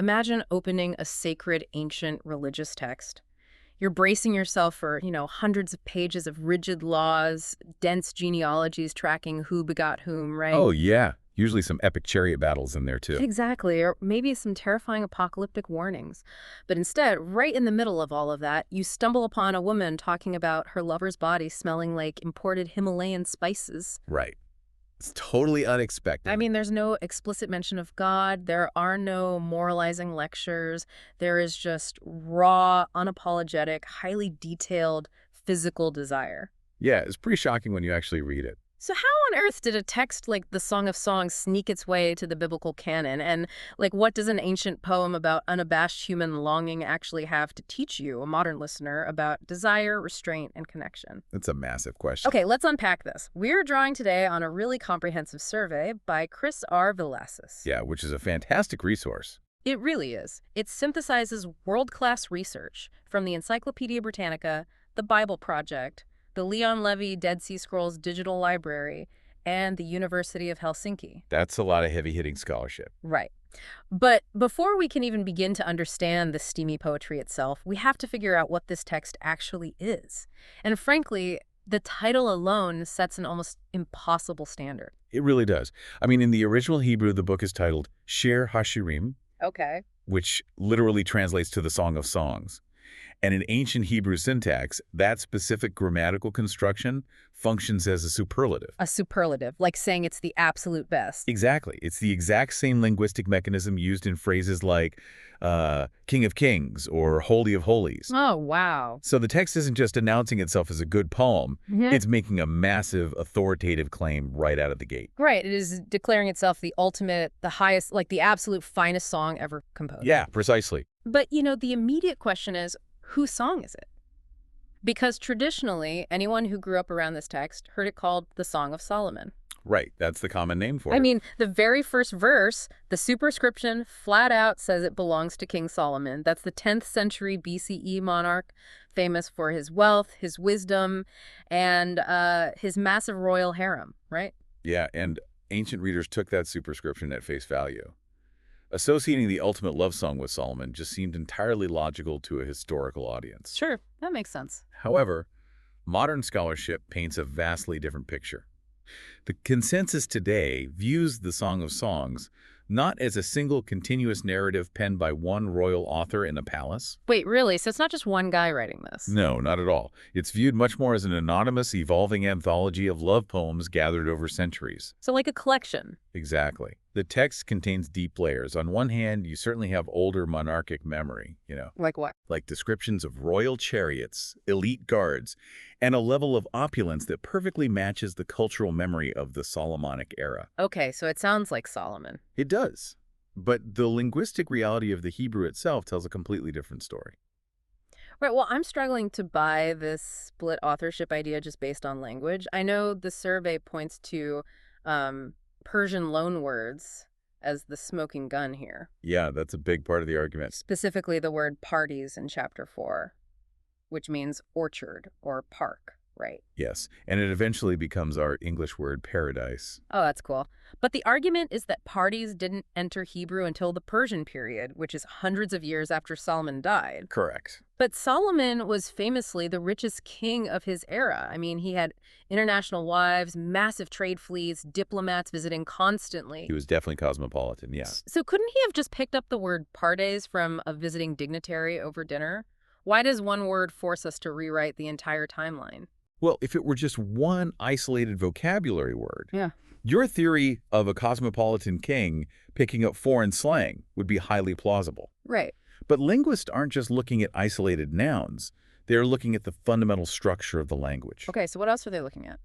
Imagine opening a sacred ancient religious text. You're bracing yourself for, hundreds of pages of rigid laws, dense genealogies tracking who begot whom, right? Oh, yeah. Usually some epic chariot battles in there, too. Exactly, or maybe some terrifying apocalyptic warnings. But instead, right in the middle of all of that, you stumble upon a woman talking about her lover's body smelling like imported Himalayan spices. Right. It's totally I unexpected. mean, there's no explicit mention of God. There are no moralizing lectures. There is just raw, unapologetic, highly detailed physical desire. Yeah, it's pretty shocking when you actually read it. So how on earth did a text like the Song of Songs sneak its way to the biblical canon? And what does an ancient poem about unabashed human longing actually have to teach you, a modern listener, about desire, restraint, and connection? It's a massive question. Okay, let's unpack this. We're drawing today on a really comprehensive survey by Chris R. Villasis. Yeah, which is a fantastic resource. It really is. It synthesizes world-class research from the Encyclopedia Britannica, the Bible Project, the Leon Levy Dead Sea Scrolls Digital Library, and the University of Helsinki. That's a lot of heavy-hitting scholarship. Right. But before we can even begin to understand the steamy poetry itself, we have to figure out what this text actually is. And frankly, the title alone sets an almost impossible standard. It really does. I mean, in the original Hebrew, the book is titled Shir HaShirim, Okay. which literally translates to the Song of Songs. And in ancient Hebrew syntax, that specific grammatical construction functions as a superlative. A superlative, like saying it's the absolute best. Exactly. It's the exact same linguistic mechanism used in phrases like King of Kings or Holy of Holies. Oh, wow. So the text isn't just announcing itself as a good poem, Mhm. it's making a massive authoritative claim right out of the gate. Right. It is declaring itself the ultimate, the highest, like the absolute finest song ever composed. Yeah, precisely. But, the immediate question is, whose song is it? Because traditionally, anyone who grew up around this text heard it called the Song of Solomon. Right, that's the common name for I it. mean, the very first verse, the superscription, flat out says it belongs to King Solomon. That's the 10th century BCE monarch, famous for his wealth, his wisdom, and his massive royal harem, right? Yeah, and ancient readers took that superscription at face value. Associating the ultimate love song with Solomon just seemed entirely logical to a historical audience. Sure, that makes sense. However, modern scholarship paints a vastly different picture. The consensus today views the Song of Songs not as a single continuous narrative penned by one royal author in a palace. Wait, really? So it's not just one guy writing this? No, not at all. It's viewed much more as an anonymous, evolving anthology of love poems gathered over centuries. So like a collection. Exactly. The text contains deep layers. On one hand, you certainly have older monarchic memory, Like what? like descriptions of royal chariots, elite guards, and a level of opulence that perfectly matches the cultural memory of the Solomonic era. Okay, so it sounds like Solomon. It does. But the linguistic reality of the Hebrew itself tells a completely different story. Right, well, I'm struggling to buy this split authorship idea just based on language. I know the survey points to Persian loanwords as the smoking gun here, Yeah, that's a big part of the argument. specifically the word parties in chapter 4, which means orchard or park, right? Yes, and it eventually becomes our English word paradise. Oh, that's cool. But the argument is that parties didn't enter Hebrew until the Persian period, which is hundreds of years after Solomon died. Correct. But Solomon was famously the richest king of his era. I mean, he had international wives, massive trade fleets, diplomats visiting constantly. He was definitely cosmopolitan, yeah. So couldn't he have just picked up the word pardes from a visiting dignitary over dinner? Why does one word force us to rewrite the entire timeline? Well, if it were just one isolated vocabulary word, Yeah. your theory of a cosmopolitan king picking up foreign slang would be highly plausible. Right. But linguists aren't just looking at isolated nouns. They're looking at the fundamental structure of the language. Okay, so what else are they looking at?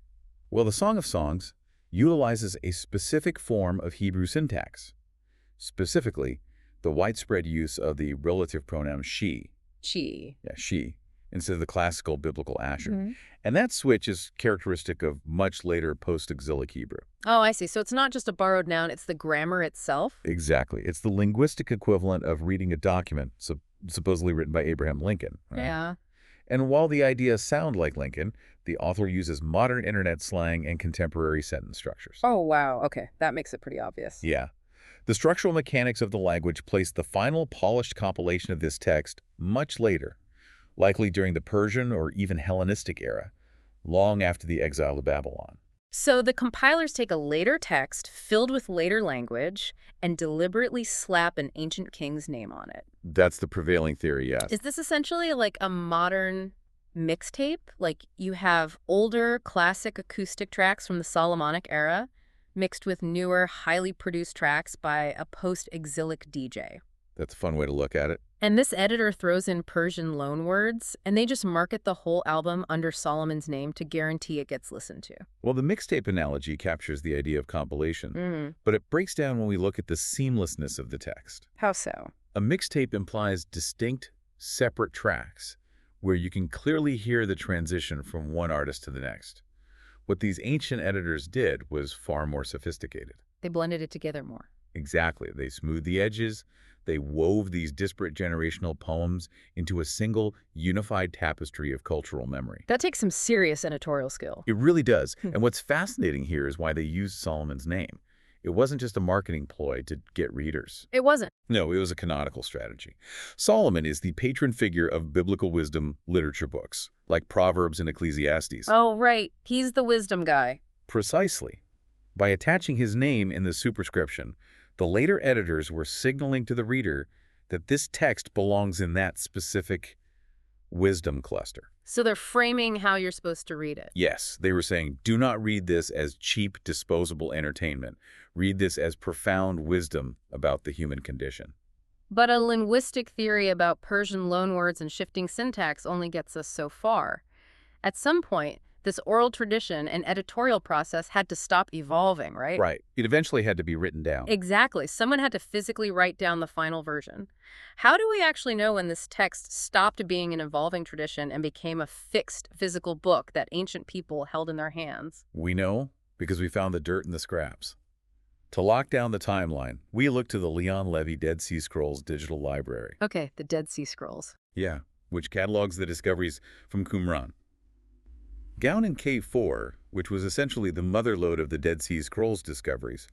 Well, the Song of Songs utilizes a specific form of Hebrew syntax, specifically the widespread use of the relative pronoun she. Chi. Yeah, she, instead of the classical biblical Asher. Mhm. And that switch is characteristic of much later post-exilic Hebrew. Oh, I see. So it's not just a borrowed noun, it's the grammar itself? Exactly. It's the linguistic equivalent of reading a document supposedly written by Abraham Lincoln. Right? Yeah. And while the ideas sound like Lincoln, the author uses modern internet slang and contemporary sentence structures. Oh, wow. Okay, that makes it pretty obvious. Yeah. The structural mechanics of the language placed the final polished compilation of this text much later, likely during the Persian or even Hellenistic era, long after the exile to Babylon. So the compilers take a later text filled with later language and deliberately slap an ancient king's name on it. That's the prevailing theory, yes. Is this essentially like a modern mixtape? Like you have older classic acoustic tracks from the Solomonic era mixed with newer, highly produced tracks by a post-exilic DJ. That's a fun way to look at it. And this editor throws in Persian loanwords, and they just market the whole album under Solomon's name to guarantee it gets listened to. Well, the mixtape analogy captures the idea of compilation, Mm. but it breaks down when we look at the seamlessness of the text. How so? A mixtape implies distinct, separate tracks, where you can clearly hear the transition from one artist to the next. What these ancient editors did was far more sophisticated. They blended it together more. Exactly. They smoothed the edges. They wove these disparate generational poems into a single, unified tapestry of cultural memory. That takes some serious editorial skill. It really does. Hmm. And what's fascinating here is why they used Solomon's name. It wasn't just a marketing ploy to get readers. It wasn't. No, it was a canonical strategy. Solomon is the patron figure of biblical wisdom literature books, like Proverbs and Ecclesiastes. Oh, right. He's the wisdom guy. Precisely. By attaching his name in the superscription, the later editors were signaling to the reader that this text belongs in that specific wisdom cluster. So they're framing how you're supposed to read it. Yes, they were saying, do not read this as cheap, disposable entertainment. Read this as profound wisdom about the human condition. But a linguistic theory about Persian loanwords and shifting syntax only gets us so far. At some point, this oral tradition and editorial process had to stop evolving, right? Right. It eventually had to be written down. Exactly. Someone had to physically write down the final version. How do we actually know when this text stopped being an evolving tradition and became a fixed physical book that ancient people held in their hands? We know because we found the dirt in the scraps. To lock down the timeline, we look to the Leon Levy Dead Sea Scrolls digital library. Okay, the Dead Sea Scrolls. Yeah, which catalogs the discoveries from Qumran. Down in Cave 4, which was essentially the motherlode of the Dead Sea Scrolls discoveries,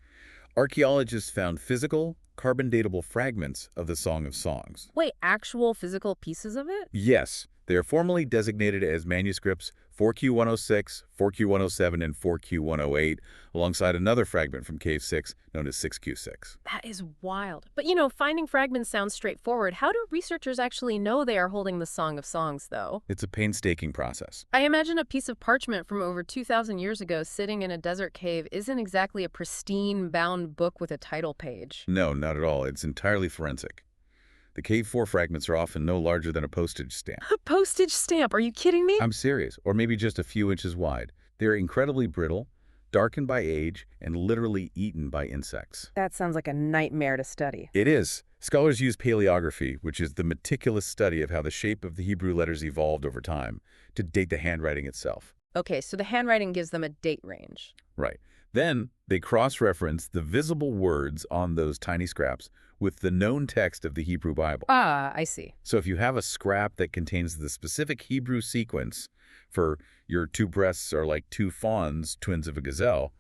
archaeologists found physical, carbon-datable fragments of the Song of Songs. Wait, actual physical pieces of it? Yes, they are formally designated as manuscripts 4Q106, 4Q107, and 4Q108, alongside another fragment from Cave 6 known as 6Q6. That is wild. But finding fragments sounds straightforward. How do researchers actually know they are holding the Song of Songs, though? It's a painstaking process. I imagine a piece of parchment from over 2,000 years ago sitting in a desert cave isn't exactly a pristine, bound book with a title page. No, not at all. It's entirely forensic. The Cave 4 fragments are often no larger than a postage stamp. A postage stamp? Are you kidding me? I'm serious, or maybe just a few inches wide. They're incredibly brittle, darkened by age, and literally eaten by insects. That sounds like a nightmare to study. It is. Scholars use paleography, which is the meticulous study of how the shape of the Hebrew letters evolved over time, to date the handwriting itself. Okay, so the handwriting gives them a date range. Right. Then they cross-reference the visible words on those tiny scraps with the known text of the Hebrew Bible. Ah, I see. So if you have a scrap that contains the specific Hebrew sequence for your two breasts are like two fawns, twins of a gazelle.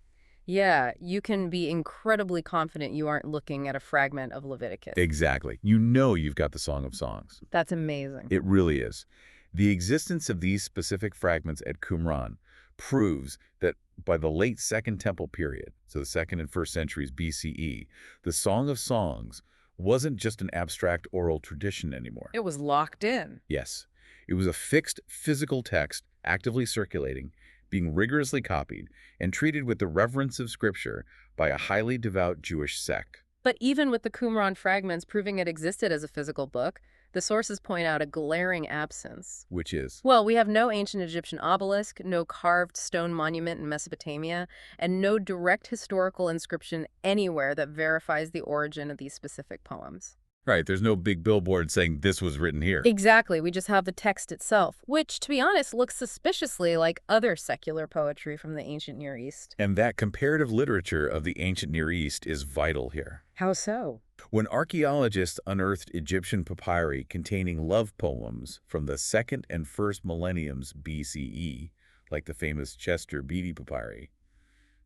Yeah, you can be incredibly confident you aren't looking at a fragment of Leviticus. Exactly. You know you've got the Song of Songs. That's amazing. It really is. The existence of these specific fragments at Qumran proves that by the late Second Temple period, so the 2nd and 1st centuries BCE, the Song of Songs wasn't just an abstract oral tradition anymore. It was locked in. Yes, it was a fixed physical text actively circulating, being rigorously copied, and treated with the reverence of Scripture by a highly devout Jewish sect. But even with the Qumran fragments proving it existed as a physical book, the sources point out a glaring absence. Which is? Well, we have no ancient Egyptian obelisk, no carved stone monument in Mesopotamia, and no direct historical inscription anywhere that verifies the origin of these specific poems. Right, there's no big billboard saying this was written here. Exactly, we just have the text itself, which, to be honest, looks suspiciously like other secular poetry from the ancient Near East. And that comparative literature of the ancient Near East is vital here. How so? When archaeologists unearthed Egyptian papyri containing love poems from the 2nd and 1st millenniums BCE, like the famous Chester Beatty papyri,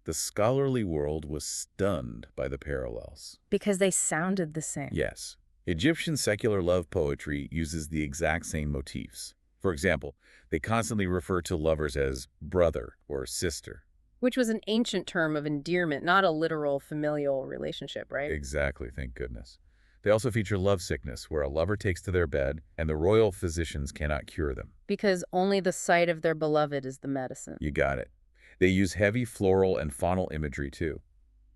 The scholarly world was stunned by the parallels. Because they sounded the same. Yes, Egyptian secular love poetry uses the exact same motifs. For example, they constantly refer to lovers as brother or sister. Which was an ancient term of endearment, not a literal familial relationship, right? Exactly, thank goodness. They also feature lovesickness, where a lover takes to their bed and the royal physicians cannot cure them. Because only the sight of their beloved is the medicine. You got it. They use heavy floral and faunal imagery, too.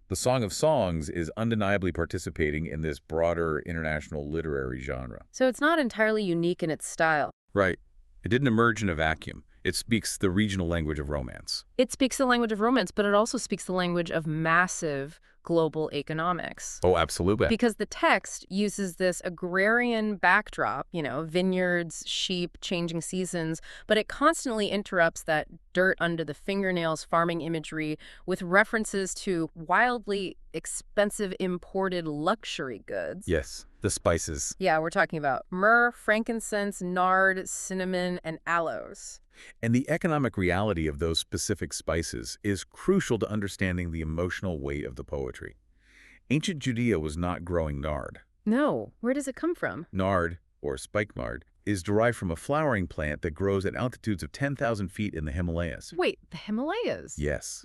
The Song of Songs is undeniably participating in this broader international literary genre. So it's not entirely unique in its style. Right. It didn't emerge in a vacuum. It speaks the regional language of romance. It speaks the language of romance, but it also speaks the language of massive global economics. Oh, absolutely. Because the text uses this agrarian backdrop, vineyards, sheep, changing seasons, but it constantly interrupts that dirt under the fingernails farming imagery with references to wildly expensive imported luxury goods. Yes, the spices. Yeah, we're talking about myrrh, frankincense, nard, cinnamon, and aloes. And the economic reality of those specific spices is crucial to understanding the emotional weight of the poetry. Ancient Judea was not growing nard. No, where does it come from? Nard, or spikenard, is derived from a flowering plant that grows at altitudes of 10,000 feet in the Himalayas. Wait, the Himalayas? Yes.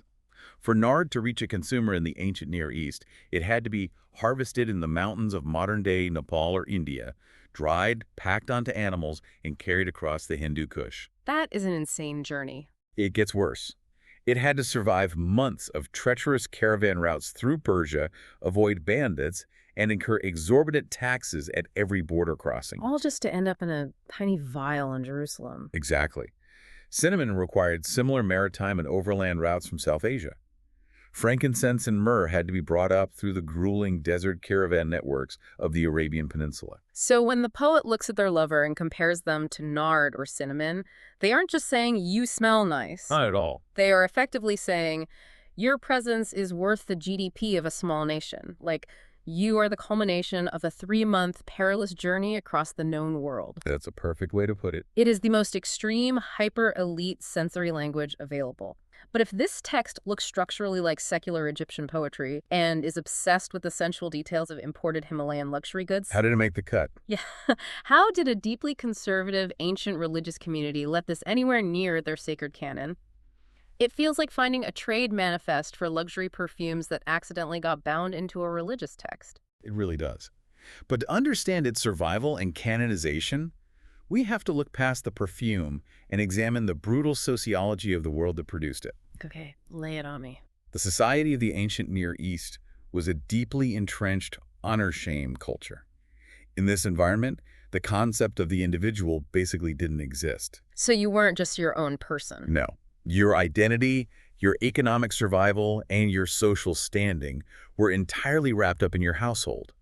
For nard to reach a consumer in the ancient Near East, it had to be harvested in the mountains of modern-day Nepal or India, dried, packed onto animals, and carried across the Hindu Kush. That is an insane journey. It gets worse. It had to survive months of treacherous caravan routes through Persia, avoid bandits, and incur exorbitant taxes at every border crossing. All just to end up in a tiny vial in Jerusalem. Exactly. Cinnamon required similar maritime and overland routes from South Asia. Frankincense and myrrh had to be brought up through the grueling desert caravan networks of the Arabian Peninsula. So when the poet looks at their lover and compares them to nard or cinnamon, they aren't just saying, you smell nice. Not at all. They are effectively saying, your presence is worth the GDP of a small nation. Like, you are the culmination of a 3-month perilous journey across the known world. That's a perfect way to put it. It is the most extreme, hyper-elite sensory language available. But if this text looks structurally like secular Egyptian poetry and is obsessed with the sensual details of imported Himalayan luxury goods... How did it make the cut? Yeah. How did a deeply conservative, ancient religious community let this anywhere near their sacred canon? It feels like finding a trade manifest for luxury perfumes that accidentally got bound into a religious text. It really does. But to understand its survival and canonization, we have to look past the perfume and examine the brutal sociology of the world that produced it. Okay, lay it on me. The society of the ancient Near East was a deeply entrenched honor-shame culture. In this environment, the concept of the individual basically didn't exist. So you weren't just your own person? No. Your identity, your economic survival, and your social standing were entirely wrapped up in your household.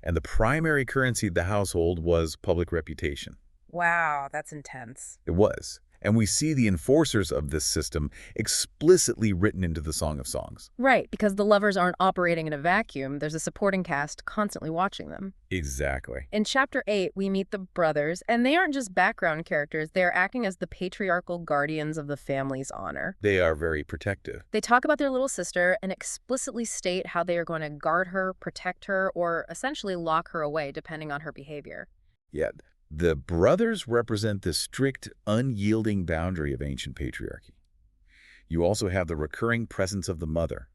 And the primary currency of the household was public reputation. Wow, that's intense. It was. And we see the enforcers of this system explicitly written into the Song of Songs. Right, because the lovers aren't operating in a vacuum. There's a supporting cast constantly watching them. Exactly. In Chapter 8, we meet the brothers, and they aren't just background characters. They're acting as the patriarchal guardians of the family's honor. They are very protective. They talk about their little sister and explicitly state how they are going to guard her, protect her, or essentially lock her away, depending on her behavior. Yet, the brothers represent the strict, unyielding boundary of ancient patriarchy. You also have the recurring presence of the mother,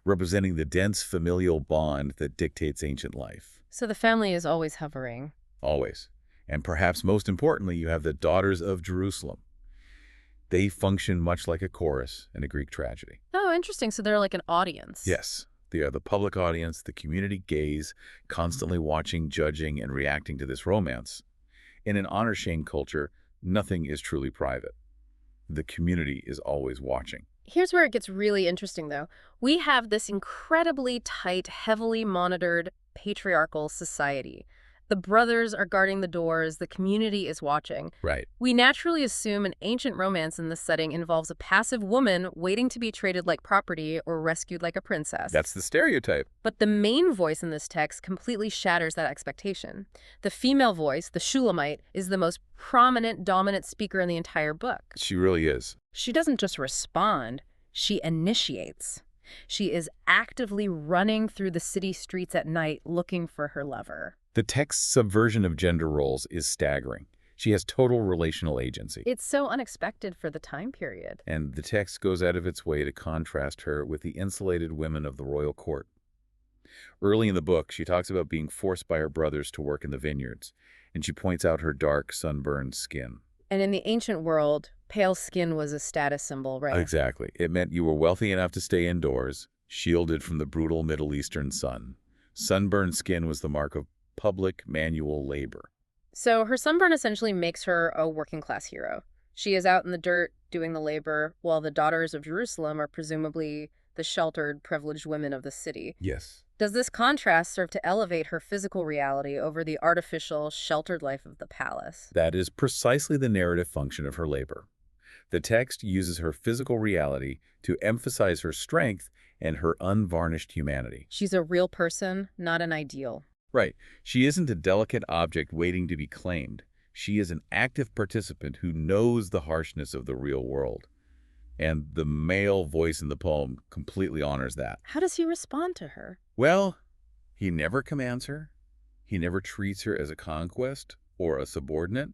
representing the dense familial bond that dictates ancient life. So the family is always hovering. Always. And perhaps most importantly, you have the daughters of Jerusalem. They function much like a chorus in a Greek tragedy. Oh, interesting. So they're like an audience. Yes. They are the public audience, the community gaze, constantly watching, judging, and reacting to this romance. In an honor-shame culture, nothing is truly private. The community is always watching. Here's where it gets really interesting, though. We have this incredibly tight, heavily monitored, patriarchal society. The brothers are guarding the doors. The community is watching. Right. We naturally assume an ancient romance in this setting involves a passive woman waiting to be treated like property or rescued like a princess. That's the stereotype. But the main voice in this text completely shatters that expectation. The female voice, the Shulamite, is the most prominent, dominant speaker in the entire book. She really is. She doesn't just respond, she initiates. She is actively running through the city streets at night looking for her lover. The text's subversion of gender roles is staggering. She has total relational agency. It's so unexpected for the time period. And the text goes out of its way to contrast her with the insulated women of the royal court. Early in the book, she talks about being forced by her brothers to work in the vineyards, and she points out her dark, sunburned skin. And in the ancient world, pale skin was a status symbol, right? Exactly. It meant you were wealthy enough to stay indoors, shielded from the brutal Middle Eastern sun. Sunburned skin was the mark of public manual labor. So her sunburn essentially makes her a working-class hero. She is out in the dirt doing the labor, while the daughters of Jerusalem are presumably the sheltered, privileged women of the city. Yes. Does this contrast serve to elevate her physical reality over the artificial, sheltered life of the palace? That is precisely the narrative function of her labor. The text uses her physical reality to emphasize her strength and her unvarnished humanity. She's a real person, not an ideal. Right. She isn't a delicate object waiting to be claimed. She is an active participant who knows the harshness of the real world. And the male voice in the poem completely honors that. How does he respond to her? Well, he never commands her. He never treats her as a conquest or a subordinate.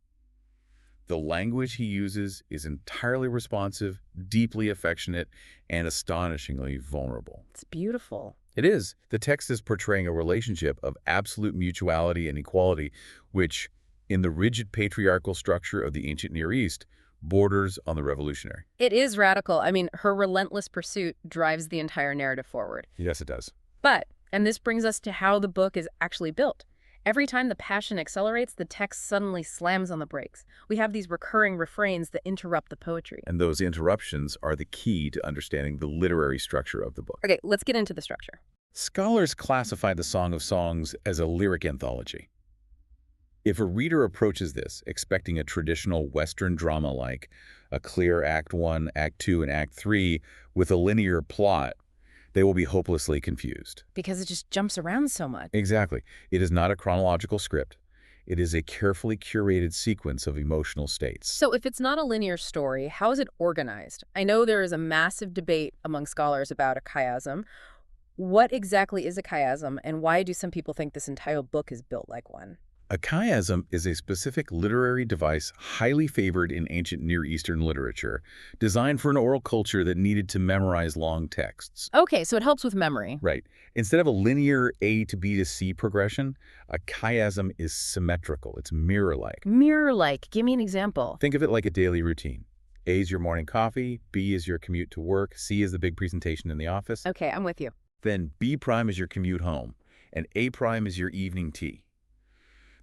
The language he uses is entirely responsive, deeply affectionate, and astonishingly vulnerable. It's beautiful. It is. The text is portraying a relationship of absolute mutuality and equality, which, in the rigid patriarchal structure of the ancient Near East, borders on the revolutionary. It is radical. I mean, her relentless pursuit drives the entire narrative forward. Yes, it does. But, and this brings us to how the book is actually built. Every time the passion accelerates, the text suddenly slams on the brakes. We have these recurring refrains that interrupt the poetry. And those interruptions are the key to understanding the literary structure of the book. Okay, let's get into the structure. Scholars classify the Song of Songs as a lyric anthology. If a reader approaches this expecting a traditional Western drama like a clear Act 1, Act 2, and Act 3 with a linear plot, they will be hopelessly confused. Because it just jumps around so much. Exactly. It is not a chronological script. It is a carefully curated sequence of emotional states. So if it's not a linear story, how is it organized? I know there is a massive debate among scholars about a chiasm. What exactly is a chiasm, and why do some people think this entire book is built like one? A chiasm is a specific literary device highly favored in ancient Near Eastern literature, designed for an oral culture that needed to memorize long texts. Okay, so it helps with memory. Right. Instead of a linear A to B to C progression, a chiasm is symmetrical. It's mirror-like. Mirror-like. Give me an example. Think of it like a daily routine. A is your morning coffee, B is your commute to work, C is the big presentation in the office. Okay, I'm with you. Then B prime is your commute home, and A prime is your evening tea.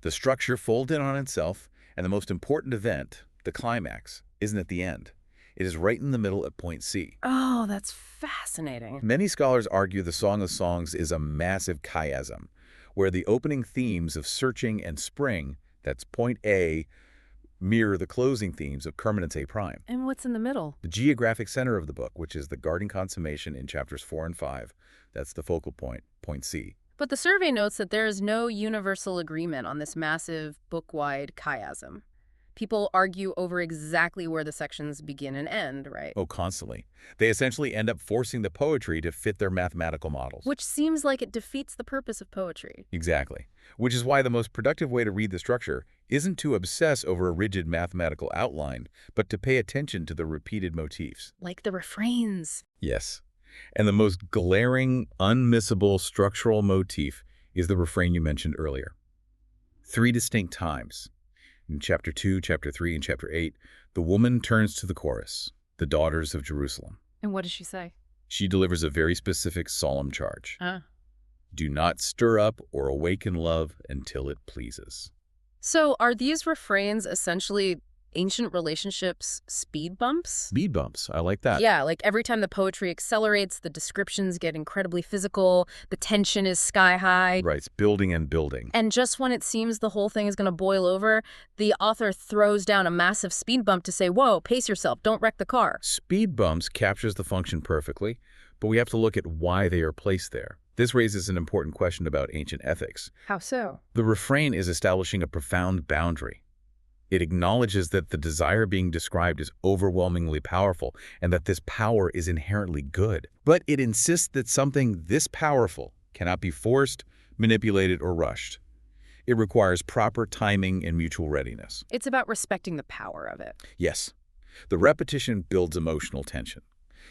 The structure folds in on itself, and the most important event, the climax, isn't at the end. It is right in the middle at point C. Oh, that's fascinating. Many scholars argue the Song of Songs is a massive chiasm, where the opening themes of searching and spring, that's point A, mirror the closing themes of permanence A prime. And what's in the middle? The geographic center of the book, which is the guarding consummation in chapters 4 and 5, that's the focal point, point C. But the survey notes that there is no universal agreement on this massive, book-wide chiasm. People argue over exactly where the sections begin and end, right? Oh, constantly. They essentially end up forcing the poetry to fit their mathematical models. Which seems like it defeats the purpose of poetry. Exactly. Which is why the most productive way to read the structure isn't to obsess over a rigid mathematical outline, but to pay attention to the repeated motifs. Like the refrains. Yes. And the most glaring, unmissable structural motif is the refrain you mentioned earlier. 3 distinct times. In Chapter 2, Chapter 3, and Chapter 8, the woman turns to the chorus, the daughters of Jerusalem. And what does she say? She delivers a very specific solemn charge. Ah. Do not stir up or awaken love until it pleases. So are these refrains essentially ancient relationships speed bumps? Speed bumps. I like that. Yeah, like every time the poetry accelerates, the descriptions get incredibly physical, the tension is sky high. Right, it's building and building. And just when it seems the whole thing is going to boil over, the author throws down a massive speed bump to say, whoa, pace yourself, don't wreck the car. Speed bumps captures the function perfectly, but we have to look at why they are placed there. This raises an important question about ancient ethics. How so? The refrain is establishing a profound boundary. It acknowledges that the desire being described is overwhelmingly powerful and that this power is inherently good. But it insists that something this powerful cannot be forced, manipulated, or rushed. It requires proper timing and mutual readiness. It's about respecting the power of it. Yes, the repetition builds emotional tension.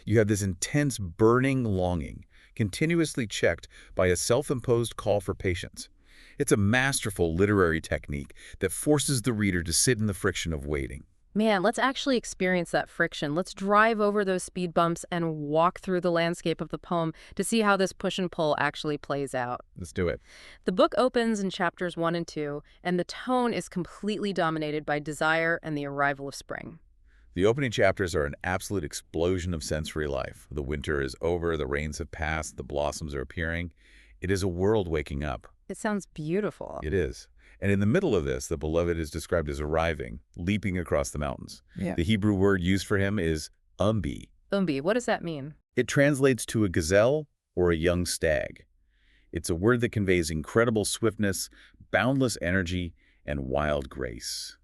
You have this intense burning longing, continuously checked by a self-imposed call for patience. It's a masterful literary technique that forces the reader to sit in the friction of waiting. Man, let's actually experience that friction. Let's drive over those speed bumps and walk through the landscape of the poem to see how this push and pull actually plays out. Let's do it. The book opens in chapters 1 and 2, and the tone is completely dominated by desire and the arrival of spring. The opening chapters are an absolute explosion of sensory life. The winter is over, the rains have passed, the blossoms are appearing. It is a world waking up. It sounds beautiful. It is. And in the middle of this, the beloved is described as arriving, leaping across the mountains. Yeah. The Hebrew word used for him is umbi. Umbi, what does that mean? It translates to a gazelle or a young stag. It's a word that conveys incredible swiftness, boundless energy, and wild grace.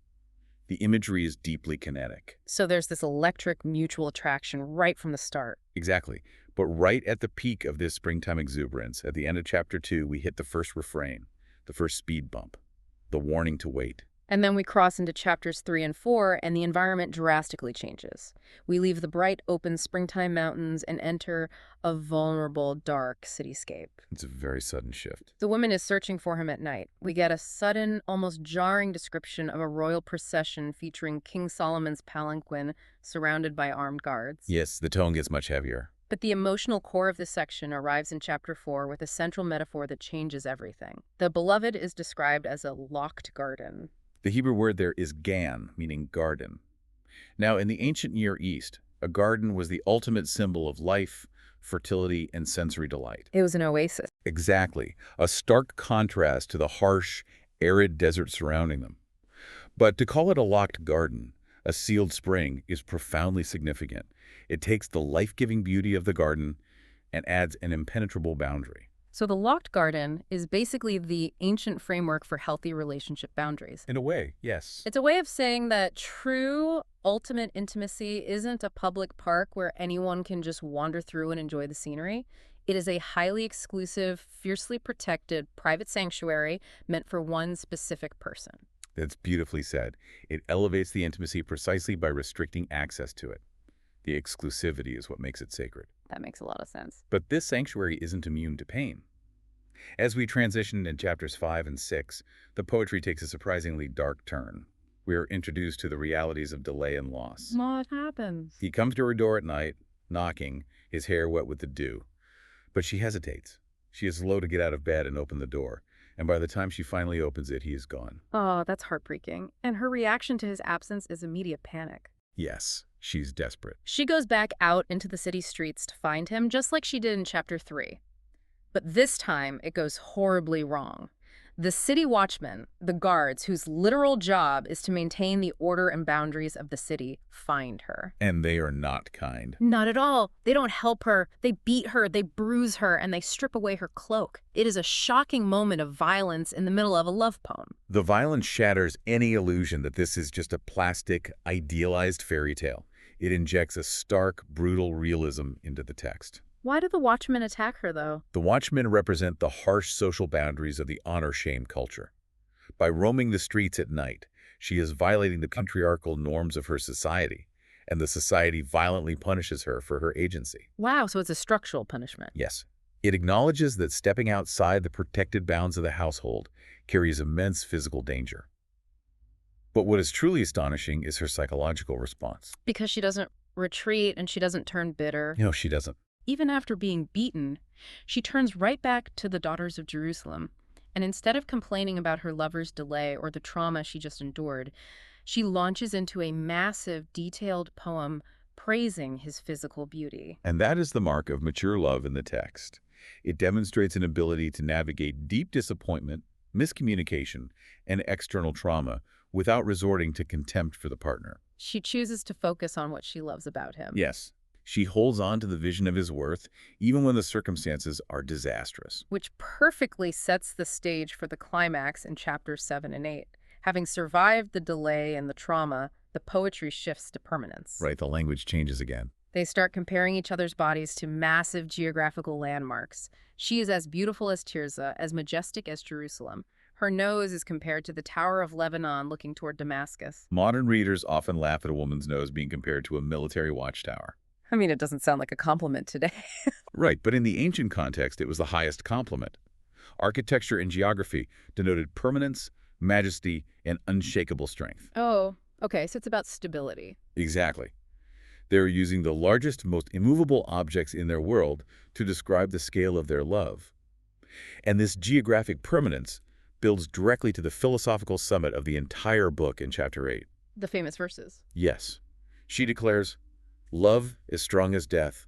The imagery is deeply kinetic. So there's this electric mutual attraction right from the start. Exactly. But right at the peak of this springtime exuberance, at the end of chapter 2, we hit the first refrain, the first speed bump, the warning to wait. And then we cross into chapters 3 and 4, and the environment drastically changes. We leave the bright, open springtime mountains and enter a vulnerable, dark cityscape. It's a very sudden shift. The woman is searching for him at night. We get a sudden, almost jarring description of a royal procession featuring King Solomon's palanquin surrounded by armed guards. Yes, the tone gets much heavier. But the emotional core of this section arrives in chapter 4 with a central metaphor that changes everything. The beloved is described as a locked garden. The Hebrew word there is gan, meaning garden. Now, in the ancient Near East, a garden was the ultimate symbol of life, fertility, and sensory delight. It was an oasis. Exactly, a stark contrast to the harsh, arid desert surrounding them. But to call it a locked garden, a sealed spring, is profoundly significant. It takes the life-giving beauty of the garden and adds an impenetrable boundary. So the locked garden is basically the ancient framework for healthy relationship boundaries. In a way, yes. It's a way of saying that true, ultimate intimacy isn't a public park where anyone can just wander through and enjoy the scenery. It is a highly exclusive, fiercely protected, private sanctuary meant for one specific person. That's beautifully said. It elevates the intimacy precisely by restricting access to it. The exclusivity is what makes it sacred. That makes a lot of sense. But this sanctuary isn't immune to pain. As we transition in chapters 5 and 6, the poetry takes a surprisingly dark turn. We are introduced to the realities of delay and loss. What happens? He comes to her door at night, knocking, his hair wet with the dew. But she hesitates. She is slow to get out of bed and open the door. And by the time she finally opens it, he is gone. Oh, that's heartbreaking. And her reaction to his absence is immediate panic. Yes, she's desperate. She goes back out into the city streets to find him, just like she did in chapter 3. But this time, it goes horribly wrong. The city watchmen, the guards, whose literal job is to maintain the order and boundaries of the city, find her. And they are not kind. Not at all. They don't help her. They beat her, they bruise her, and they strip away her cloak. It is a shocking moment of violence in the middle of a love poem. The violence shatters any illusion that this is just a plastic, idealized fairy tale. It injects a stark, brutal realism into the text. Why do the watchmen attack her, though? The watchmen represent the harsh social boundaries of the honor-shame culture. By roaming the streets at night, she is violating the patriarchal norms of her society, and the society violently punishes her for her agency. Wow, so it's a structural punishment. Yes. It acknowledges that stepping outside the protected bounds of the household carries immense physical danger. But what is truly astonishing is her psychological response. Because she doesn't retreat and she doesn't turn bitter. No, she doesn't. Even after being beaten, she turns right back to the daughters of Jerusalem, and instead of complaining about her lover's delay or the trauma she just endured, she launches into a massive, detailed poem praising his physical beauty. And that is the mark of mature love in the text. It demonstrates an ability to navigate deep disappointment, miscommunication, and external trauma without resorting to contempt for the partner. She chooses to focus on what she loves about him. Yes. She holds on to the vision of his worth, even when the circumstances are disastrous. Which perfectly sets the stage for the climax in chapters 7 and 8. Having survived the delay and the trauma, the poetry shifts to permanence. Right, the language changes again. They start comparing each other's bodies to massive geographical landmarks. She is as beautiful as Tirzah, as majestic as Jerusalem. Her nose is compared to the Tower of Lebanon looking toward Damascus. Modern readers often laugh at a woman's nose being compared to a military watchtower. I mean, it doesn't sound like a compliment today. Right, but in the ancient context, it was the highest compliment. Architecture and geography denoted permanence, majesty, and unshakable strength. Oh, okay, so it's about stability. Exactly. They were using the largest, most immovable objects in their world to describe the scale of their love. And this geographic permanence builds directly to the philosophical summit of the entire book in chapter 8. The famous verses. Yes. She declares, "Love is strong as death.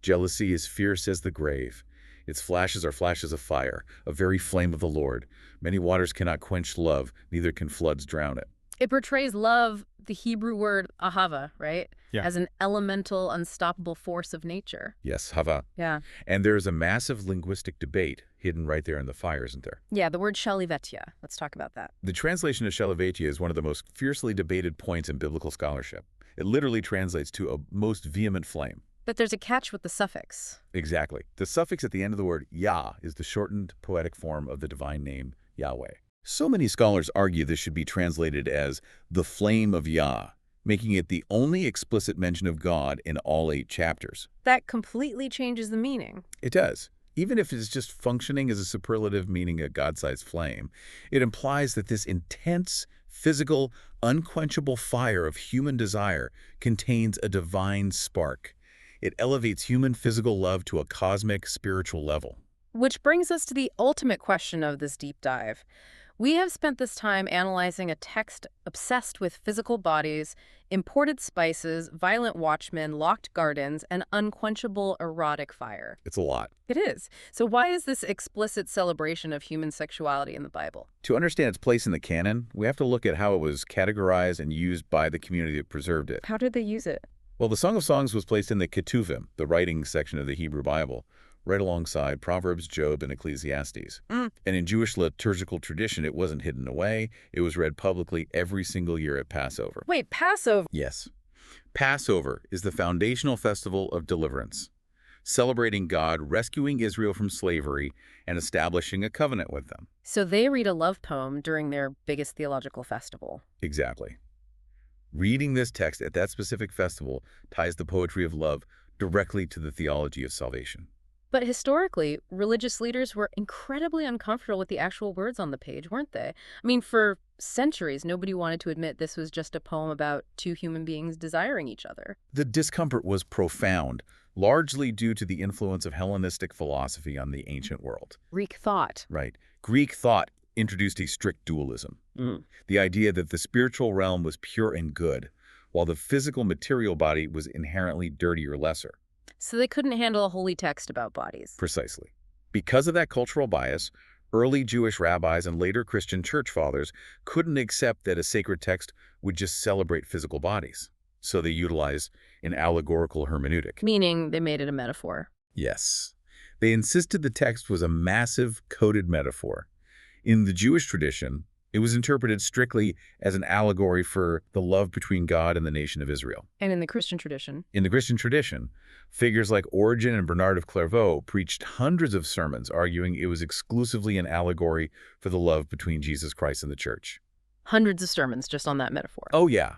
Jealousy is fierce as the grave. Its flashes are flashes of fire, a very flame of the Lord. Many waters cannot quench love, neither can floods drown it." It portrays love, the Hebrew word ahava, right? Yeah. As an elemental, unstoppable force of nature. Yes, hava. Yeah. And there's a massive linguistic debate hidden right there in the fire, isn't there? Yeah, the word shalivetya. Let's talk about that. The translation of shalivetya is one of the most fiercely debated points in biblical scholarship. It literally translates to a most vehement flame. But there's a catch with the suffix. Exactly. The suffix at the end of the word Yah is the shortened poetic form of the divine name Yahweh. So many scholars argue this should be translated as the flame of Yah, making it the only explicit mention of God in all 8 chapters. That completely changes the meaning. It does. Even if it's just functioning as a superlative meaning a God-sized flame, it implies that this intense, physical, unquenchable fire of human desire contains a divine spark. It elevates human physical love to a cosmic, spiritual level. Which brings us to the ultimate question of this deep dive. We have spent this time analyzing a text obsessed with physical bodies, imported spices, violent watchmen, locked gardens, and unquenchable erotic fire. It's a lot. It is. So why is this explicit celebration of human sexuality in the Bible? To understand its place in the canon, we have to look at how it was categorized and used by the community that preserved it. How did they use it? Well, the Song of Songs was placed in the Ketuvim, the writing section of the Hebrew Bible, right alongside Proverbs, Job, and Ecclesiastes. And in Jewish liturgical tradition, it wasn't hidden away. It was read publicly every single year at Passover. Wait, Passover? Yes. Passover is the foundational festival of deliverance, celebrating God rescuing Israel from slavery and establishing a covenant with them. So they read a love poem during their biggest theological festival. Exactly. Reading this text at that specific festival ties the poetry of love directly to the theology of salvation. But historically, religious leaders were incredibly uncomfortable with the actual words on the page, weren't they? I mean, for centuries, nobody wanted to admit this was just a poem about 2 human beings desiring each other. The discomfort was profound, largely due to the influence of Hellenistic philosophy on the ancient world. Greek thought. Right. Greek thought introduced a strict dualism. The idea that the spiritual realm was pure and good, while the physical material body was inherently dirty or lesser. So they couldn't handle a holy text about bodies. Precisely. Because of that cultural bias, early Jewish rabbis and later Christian church fathers couldn't accept that a sacred text would just celebrate physical bodies. So they utilized an allegorical hermeneutic. Meaning they made it a metaphor. Yes. They insisted the text was a massive, coded metaphor. In the Jewish tradition, it was interpreted strictly as an allegory for the love between God and the nation of Israel. And in the Christian tradition? In the Christian tradition, figures like Origen and Bernard of Clairvaux preached hundreds of sermons arguing it was exclusively an allegory for the love between Jesus Christ and the church. Hundreds of sermons just on that metaphor. Oh, yeah.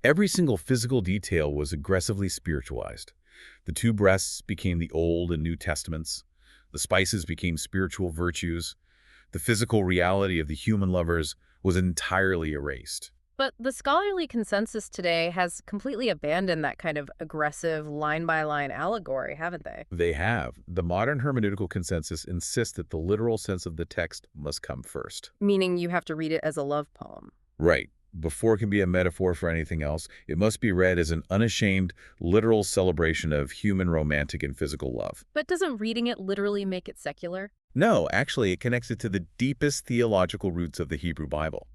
Every single physical detail was aggressively spiritualized. The 2 breasts became the Old and New Testaments. The spices became spiritual virtues. The physical reality of the human lovers was entirely erased. But the scholarly consensus today has completely abandoned that kind of aggressive line-by-line allegory, haven't they? They have. The modern hermeneutical consensus insists that the literal sense of the text must come first. Meaning you have to read it as a love poem. Right. Before it can be a metaphor for anything else, it must be read as an unashamed, literal celebration of human romantic and physical love. But doesn't reading it literally make it secular? No, actually, it connects it to the deepest theological roots of the Hebrew Bible.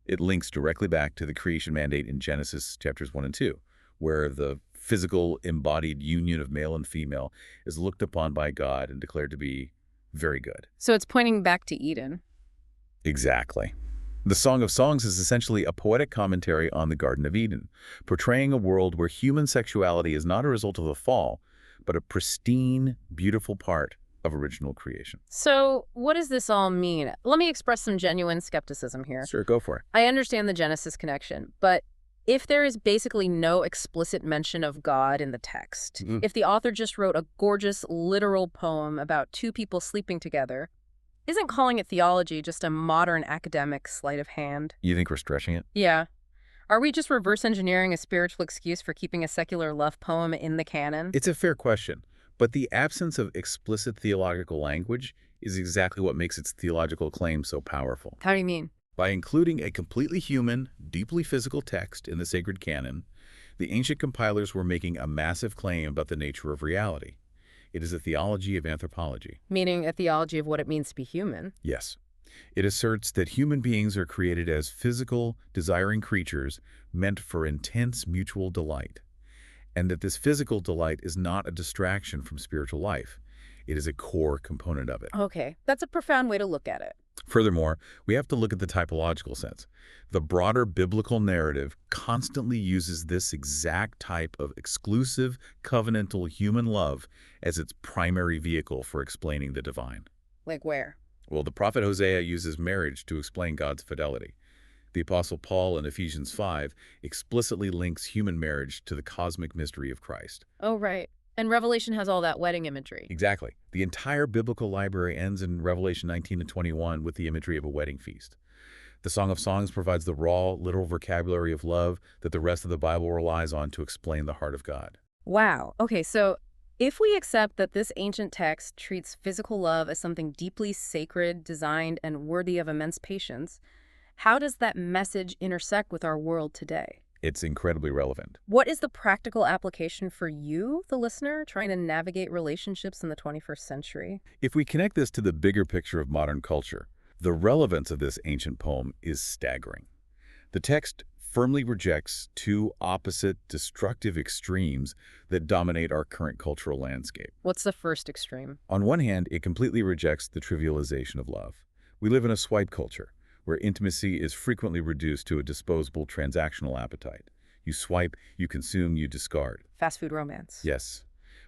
It links directly back to the creation mandate in Genesis chapters 1 and 2, where the physical embodied union of male and female is looked upon by God and declared to be very good. So it's pointing back to Eden. Exactly. The Song of Songs is essentially a poetic commentary on the Garden of Eden, portraying a world where human sexuality is not a result of the fall, but a pristine, beautiful part of original creation. So, what does this all mean? Let me express some genuine skepticism here. Sure, go for it. I understand the Genesis connection, but if there is basically no explicit mention of God in the text, Mhm. if the author just wrote a gorgeous, literal poem about two people sleeping together, isn't calling it theology just a modern academic sleight of hand? You think we're stretching it? Yeah. Are we just reverse engineering a spiritual excuse for keeping a secular love poem in the canon? It's a fair question, but the absence of explicit theological language is exactly what makes its theological claim so powerful. How do you mean? By including a completely human, deeply physical text in the sacred canon, the ancient compilers were making a massive claim about the nature of reality. It is a theology of anthropology. Meaning a theology of what it means to be human. Yes. It asserts that human beings are created as physical, desiring creatures meant for intense mutual delight, and that this physical delight is not a distraction from spiritual life. It is a core component of it. Okay, that's a profound way to look at it. Furthermore, we have to look at the typological sense. The broader biblical narrative constantly uses this exact type of exclusive, covenantal human love as its primary vehicle for explaining the divine. Like where? Well, the prophet Hosea uses marriage to explain God's fidelity. The Apostle Paul in Ephesians 5 explicitly links human marriage to the cosmic mystery of Christ. Oh, right. And Revelation has all that wedding imagery. Exactly. The entire biblical library ends in Revelation 19 and 21 with the imagery of a wedding feast. The Song of Songs provides the raw, literal vocabulary of love that the rest of the Bible relies on to explain the heart of God. Wow. Okay, so if we accept that this ancient text treats physical love as something deeply sacred, designed, and worthy of immense patience, how does that message intersect with our world today? It's incredibly relevant. What is the practical application for you, the listener, trying to navigate relationships in the 21st century? If we connect this to the bigger picture of modern culture, the relevance of this ancient poem is staggering. The text firmly rejects two opposite, destructive extremes that dominate our current cultural landscape. What's the first extreme? On one hand, it completely rejects the trivialization of love. We live in a swipe culture, where intimacy is frequently reduced to a disposable transactional appetite. You swipe, you consume, you discard. Fast food romance. Yes.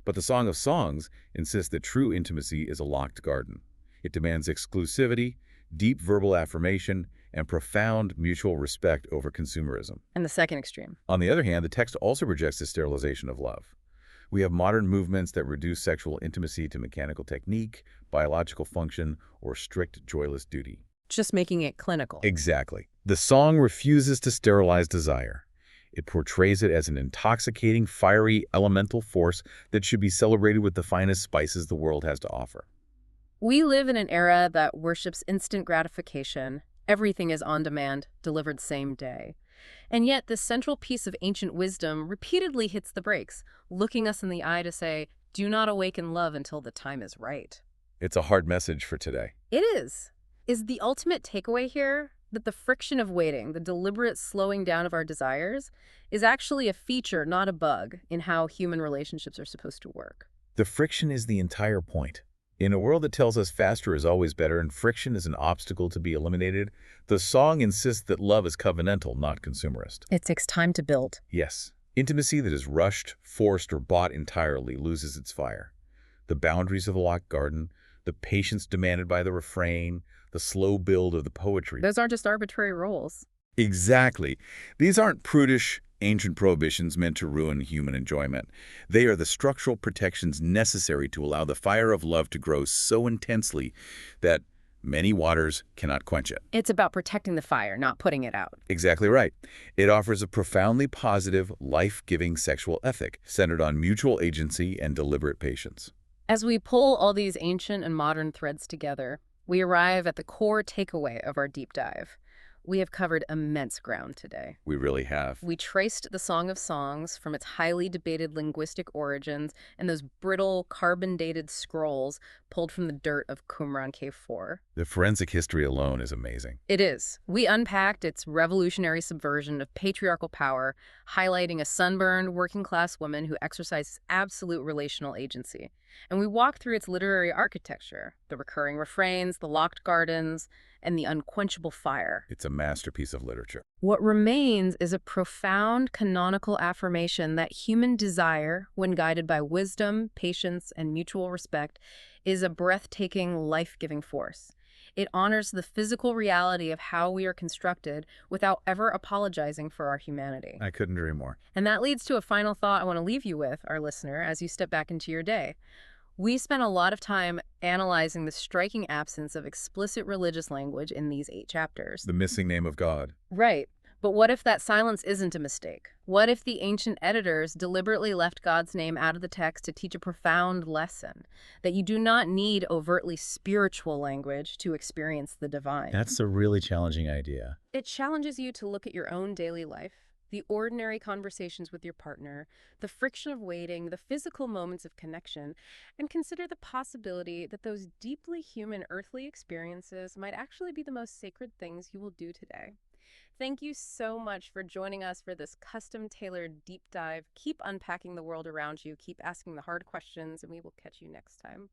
But the Song of Songs insists that true intimacy is a locked garden. It demands exclusivity, deep verbal affirmation, and profound mutual respect over consumerism. And the second extreme. On the other hand, the text also rejects the sterilization of love. We have modern movements that reduce sexual intimacy to mechanical technique, biological function, or strict joyless duty. Just making it clinical. Exactly. The song refuses to sterilize desire. It portrays it as an intoxicating, fiery, elemental force that should be celebrated with the finest spices the world has to offer. We live in an era that worships instant gratification. Everything is on demand, delivered same day. And yet, this central piece of ancient wisdom repeatedly hits the brakes, looking us in the eye to say, do not awaken love until the time is right. It's a hard message for today. It is. Is the ultimate takeaway here that the friction of waiting, the deliberate slowing down of our desires, is actually a feature, not a bug, in how human relationships are supposed to work? The friction is the entire point. In a world that tells us faster is always better and friction is an obstacle to be eliminated, the song insists that love is covenantal, not consumerist. It takes time to build. Yes, intimacy that is rushed, forced, or bought entirely loses its fire. The boundaries of the locked garden, the patience demanded by the refrain, the slow build of the poetry. Those aren't just arbitrary roles. Exactly. These aren't prudish, ancient prohibitions meant to ruin human enjoyment. They are the structural protections necessary to allow the fire of love to grow so intensely that many waters cannot quench it. It's about protecting the fire, not putting it out. Exactly right. It offers a profoundly positive, life-giving sexual ethic centered on mutual agency and deliberate patience. As we pull all these ancient and modern threads together, we arrive at the core takeaway of our deep dive. We have covered immense ground today. We really have. We traced the Song of Songs from its highly debated linguistic origins and those brittle, carbon-dated scrolls pulled from the dirt of Qumran Cave 4. The forensic history alone is amazing. It is. We unpacked its revolutionary subversion of patriarchal power, highlighting a sunburned, working-class woman who exercises absolute relational agency. And we walked through its literary architecture, the the recurring refrains, the locked gardens, and the unquenchable fire. It's a masterpiece of literature. What remains is a profound canonical affirmation that human desire, when guided by wisdom, patience, and mutual respect, is a breathtaking, life-giving force. It honors the physical reality of how we are constructed without ever apologizing for our humanity. I couldn't agree more. And that leads to a final thought I want to leave you with, our listener, as you step back into your day. We spent a lot of time analyzing the striking absence of explicit religious language in these 8 chapters. The missing name of God. Right. But what if that silence isn't a mistake? What if the ancient editors deliberately left God's name out of the text to teach a profound lesson? That you do not need overtly spiritual language to experience the divine. That's a really challenging idea. It challenges you to look at your own daily life, the ordinary conversations with your partner, the friction of waiting, the physical moments of connection, and consider the possibility that those deeply human earthly experiences might actually be the most sacred things you will do today. Thank you so much for joining us for this custom-tailored deep dive. Keep unpacking the world around you, keep asking the hard questions, and we will catch you next time.